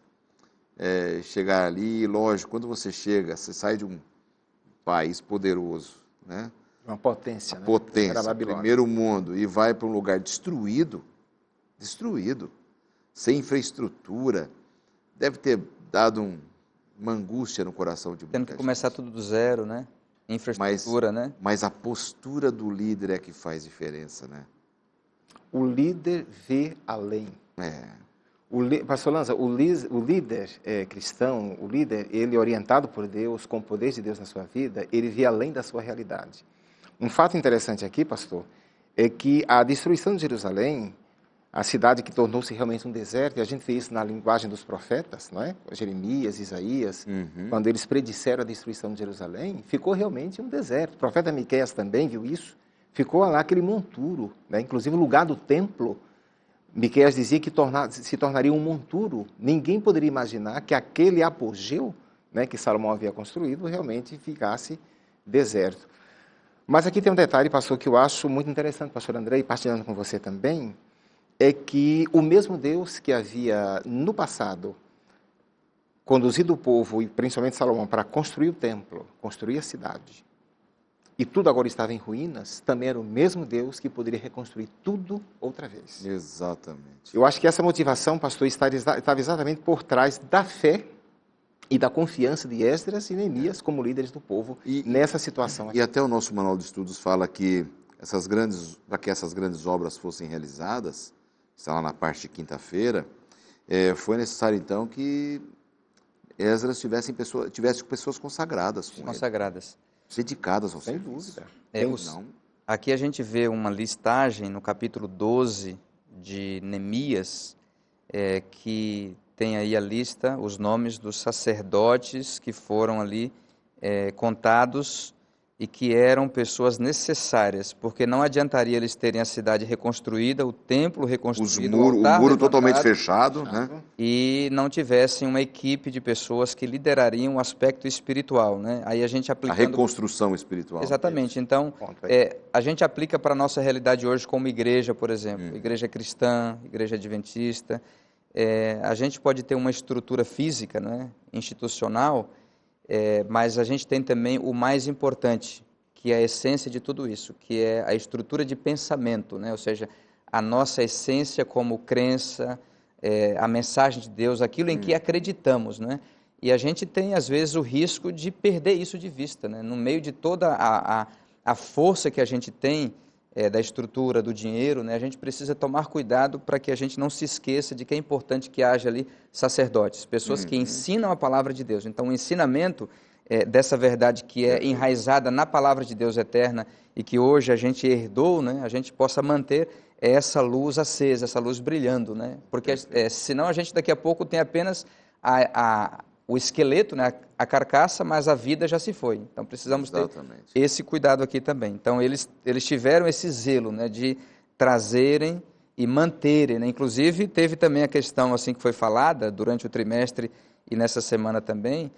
chegar ali. Lógico, quando você chega, você sai de um país poderoso, né? Uma potência, Potência, primeiro mundo, e vai para um lugar destruído, sem infraestrutura, deve ter dado uma angústia no coração de muita gente. Tendo que começar tudo do zero, né? Infraestrutura, né? Mas a postura do líder é que faz diferença, né? O líder vê além. Pastor Lanza, o líder cristão, o líder, ele orientado por Deus, com o poder de Deus na sua vida, ele vê além da sua realidade. Um fato interessante aqui, pastor, é que a destruição de Jerusalém, a cidade que tornou-se realmente um deserto, e a gente vê isso na linguagem dos profetas, não é? Jeremias, Isaías, quando eles predisseram a destruição de Jerusalém, ficou realmente um deserto. O profeta Miqueias também viu isso, ficou lá aquele monturo, né? Inclusive o lugar do templo, Miqueias dizia que se tornaria um monturo. Ninguém poderia imaginar que aquele apogeu, né, que Salomão havia construído realmente ficasse deserto. Mas aqui tem um detalhe, pastor, que eu acho muito interessante, pastor André, e partilhando com você também, é que o mesmo Deus que havia, no passado, conduzido o povo, e principalmente Salomão, para construir o templo, construir a cidade, e tudo agora estava em ruínas, também era o mesmo Deus que poderia reconstruir tudo outra vez. Exatamente. Eu acho que essa motivação, pastor, estava exatamente por trás da fé e da confiança de Esdras e Neemias como líderes do povo nessa situação aqui. E até o nosso manual de estudos fala que para que essas grandes obras fossem realizadas, está lá na parte de quinta-feira, foi necessário então que Esdras tivesse pessoas consagradas com consagradas. Dedicadas ao Sem serviço. dúvida. Aqui a gente vê uma listagem no capítulo 12 de Neemias, que tem aí a lista, os nomes dos sacerdotes que foram ali contados e que eram pessoas necessárias, porque não adiantaria eles terem a cidade reconstruída, o templo reconstruído, o muro totalmente fechado, né? E não tivessem uma equipe de pessoas que liderariam o aspecto espiritual, né? Aí a gente aplicando... A reconstrução espiritual. Exatamente. Então, a gente aplica para a nossa realidade hoje como igreja, por exemplo, igreja cristã, igreja adventista. A gente pode ter uma estrutura física, né, institucional, mas a gente tem também o mais importante, que é a essência de tudo isso, que é a estrutura de pensamento, né? Ou seja, a nossa essência como crença, a mensagem de Deus, aquilo em que acreditamos, né? E a gente tem, às vezes, o risco de perder isso de vista, né? No meio de toda a força que a gente tem da estrutura, do dinheiro, né? A gente precisa tomar cuidado para que a gente não se esqueça de que é importante que haja ali sacerdotes, pessoas que ensinam a palavra de Deus. Então, o ensinamento dessa verdade que é enraizada na palavra de Deus eterna e que hoje a gente herdou, né, a gente possa manter essa luz acesa, essa luz brilhando, né? Porque senão a gente daqui a pouco tem apenas o esqueleto, né, a carcaça, mas a vida já se foi. Então precisamos ter esse cuidado aqui também. Então eles tiveram esse zelo, né, de trazerem e manterem, né? Inclusive teve também a questão assim que foi falada durante o trimestre e nessa semana também,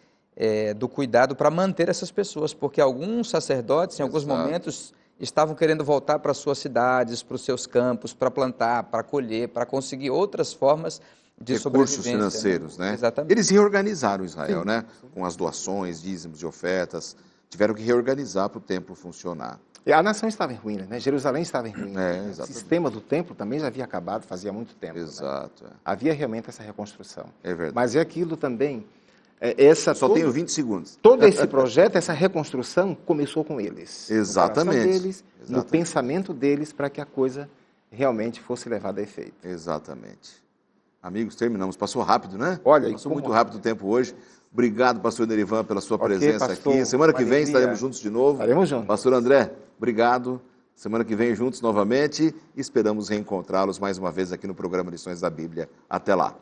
do cuidado para manter essas pessoas, porque alguns sacerdotes, em alguns momentos, estavam querendo voltar para suas cidades, para os seus campos, para plantar, para colher, para conseguir outras formas de recursos financeiros, né? Exatamente. Eles reorganizaram Israel, né? Com as doações, dízimos e ofertas, tiveram que reorganizar para o templo funcionar. E a nação estava em ruína, né? Jerusalém estava em ruína. O sistema do templo também já havia acabado fazia muito tempo. Exato. Né? Havia realmente essa reconstrução. É verdade. Mas é aquilo também... tenho 20 segundos. Todo esse projeto, essa reconstrução, começou com eles. Exatamente. No coração deles, no pensamento deles, para que a coisa realmente fosse levada a efeito. Exatamente. Amigos, terminamos. Passou rápido, né? Olha, passou muito rápido o tempo hoje. Obrigado, pastor Nerivan, pela sua presença pastor, aqui. Semana que vem estaremos juntos de novo. Estaremos juntos. Pastor André, obrigado. Semana que vem juntos novamente. Esperamos reencontrá-los mais uma vez aqui no programa Lições da Bíblia. Até lá.